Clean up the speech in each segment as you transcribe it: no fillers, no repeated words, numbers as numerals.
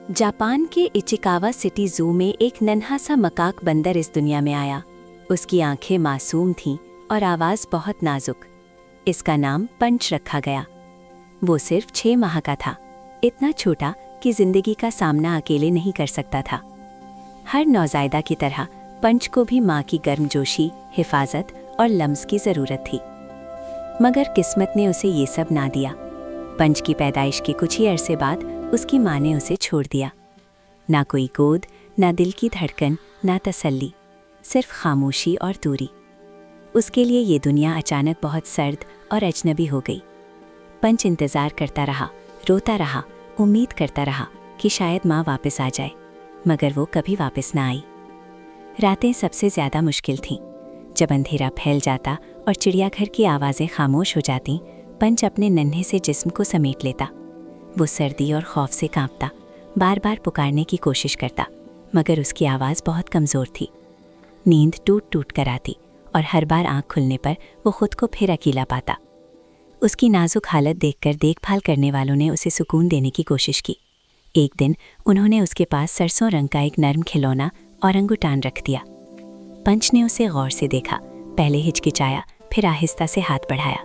Japan के Ichikawa city zoo में एक नन्हा सा मकाक बंदर इस दुनिया में आया। उसकी आंखें मासूम थीं और आवाज़ बहुत नाजुक। इसका नाम पंच रखा गया। वो सिर्फ 6 माह का था, इतना छोटा कि जिंदगी का सामना अकेले नहीं कर सकता था। हर नौज़ायदा की तरह पंच को भी माँ की गर्मजोशी, हिफाजत और लम्स की ज़रूरत थी। मगर किस्मत ने उसे ये सब ना दिया। पंच की पैदाइश के कुछ ही अरसे बाद उसकी माँ ने उसे छोड़ दिया। ना कोई गोद, ना दिल की धड़कन, ना तसल्ली, सिर्फ खामोशी और दूरी। उसके लिए ये दुनिया अचानक बहुत सर्द और अजनबी हो गई। पंच इंतज़ार करता रहा, रोता रहा, उम्मीद करता रहा कि शायद माँ वापस आ जाए, मगर वो कभी वापस ना आई। रातें सबसे ज़्यादा मुश्किल थीं। जब अंधेरा फैल जाता और चिड़ियाघर की आवाज़ें खामोश हो जातीं, पंच अपने नन्हे से जिस्म को समेट लेता। वो सर्दी और खौफ से कांपता, बार बार पुकारने की कोशिश करता, मगर उसकी आवाज़ बहुत कमज़ोर थी। नींद टूट टूट कर आती और हर बार आँख खुलने पर वो खुद को फिर अकेला पाता। उसकी नाजुक हालत देखकर देखभाल करने वालों ने उसे सुकून देने की कोशिश की। एक दिन उन्होंने उसके पास सरसों रंग का एक नर्म खिलौना औरंगुटान रख दिया। पंच ने उसे गौर से देखा, पहले हिचकिचाया, फिर आहिस्ता से हाथ बढ़ाया।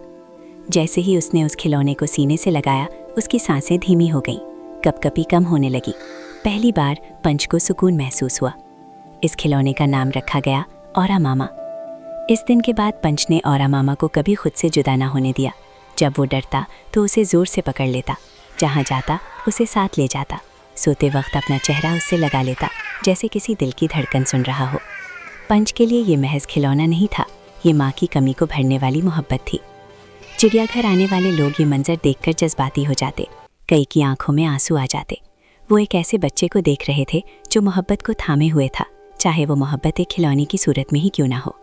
जैसे ही उसने उस खिलौने को सीने से लगाया, उसकी सांसें धीमी हो गईं, कपकपी कम होने लगी। पहली बार पंच को सुकून महसूस हुआ। इस खिलौने का नाम रखा गया औरा मामा। इस दिन के बाद पंच ने औरा मामा को कभी खुद से जुदा ना होने दिया। जब वो डरता तो उसे ज़ोर से पकड़ लेता, जहाँ जाता उसे साथ ले जाता, सोते वक्त अपना चेहरा उससे लगा लेता, जैसे किसी दिल की धड़कन सुन रहा हो। पंच के लिए ये महज खिलौना नहीं था, ये माँ की कमी को भरने वाली मोहब्बत थी। चिड़ियाघर आने वाले लोग ये मंजर देखकर जज्बाती हो जाते, कई की आंखों में आंसू आ जाते। वो एक ऐसे बच्चे को देख रहे थे जो मोहब्बत को थामे हुए था, चाहे वो मोहब्बत एक खिलौने की सूरत में ही क्यों ना हो।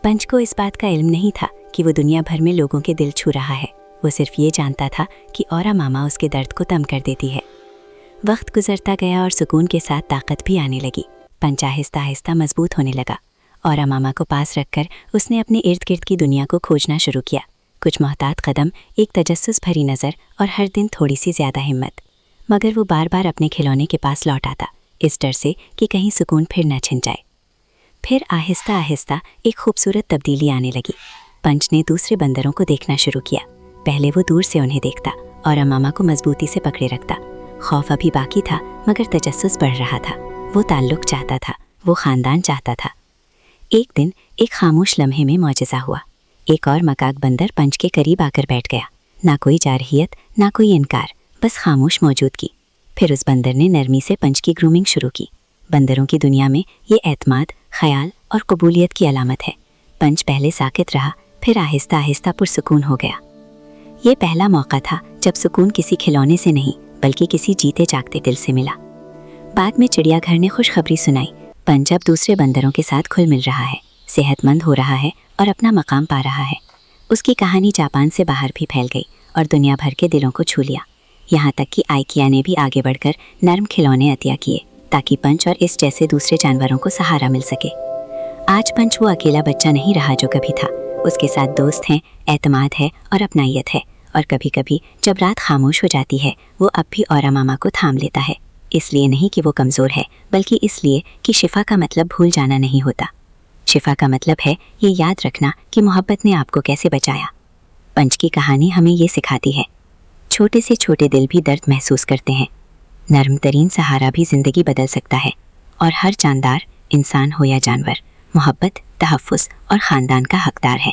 पंच को इस बात का इल्म नहीं था कि वो दुनिया भर में लोगों के दिल छू रहा है। वो सिर्फ ये जानता था कि औरा मामा उसके दर्द को कम कर देती है। वक्त गुजरता गया और सुकून के साथ ताकत भी आने लगी। पंच आहिस्ता आहिस्ता मजबूत होने लगा। औरा मामा को पास रखकर उसने अपने इर्द गिर्द की दुनिया को खोजना शुरू किया। कुछ मोहतात कदम, एक तजस्सुस भरी नज़र और हर दिन थोड़ी सी ज़्यादा हिम्मत। मगर वो बार बार अपने खिलौने के पास लौट आता, इस डर से कि कहीं सुकून फिर न छिन जाए। फिर आहिस्ता आहिस्ता एक खूबसूरत तब्दीली आने लगी। पंच ने दूसरे बंदरों को देखना शुरू किया। पहले वो दूर से उन्हें देखता और मामा को मजबूती से पकड़े रखता। खौफ अभी बाकी था, मगर तजस्सुस बढ़ रहा था। वो ताल्लुक चाहता था, वो ख़ानदान चाहता था। एक दिन एक खामोश लम्हे में मौजज़ा हुआ। एक और मकाक बंदर पंच के करीब आकर बैठ गया। ना कोई जारहियत, ना कोई इनकार, बस खामोश मौजूदगी। फिर उस बंदर ने नरमी से पंच की ग्रूमिंग शुरू की। बंदरों की दुनिया में ये एतमाद, ख्याल और कबूलियत की अलामत है। पंच पहले साकित रहा, फिर आहिस्ता आहिस्ता पुरसुकून हो गया। ये पहला मौका था जब सुकून किसी खिलौने से नहीं, बल्कि किसी जीते जागते दिल से मिला। बाद में चिड़ियाघर ने खुशखबरी सुनाई, पंच अब दूसरे बंदरों के साथ घुल मिल रहा है, सेहतमंद हो रहा है और अपना मकाम पा रहा है। उसकी कहानी जापान से बाहर भी फैल गई और दुनिया भर के दिलों को छू लिया। यहाँ तक कि आइकिया ने भी आगे बढ़कर नर्म खिलौने अतिया किए, ताकि पंच और इस जैसे दूसरे जानवरों को सहारा मिल सके। आज पंच वो अकेला बच्चा नहीं रहा जो कभी था। उसके साथ दोस्त हैं, एतमाद है और अपनाइयत है। और कभी कभी जब रात खामोश हो जाती है, वो अब भी औरा मामा को थाम लेता है। इसलिए नहीं कि वो कमज़ोर है, बल्कि इसलिए कि शिफा का मतलब भूल जाना नहीं होता। शिफा का मतलब है ये याद रखना कि मोहब्बत ने आपको कैसे बचाया। पंच की कहानी हमें ये सिखाती है, छोटे से छोटे दिल भी दर्द महसूस करते हैं। नर्म तरीन सहारा भी ज़िंदगी बदल सकता है। और हर जानदार, इंसान हो या जानवर, मोहब्बत, तहफ़्फ़ुज़ और ख़ानदान का हकदार है।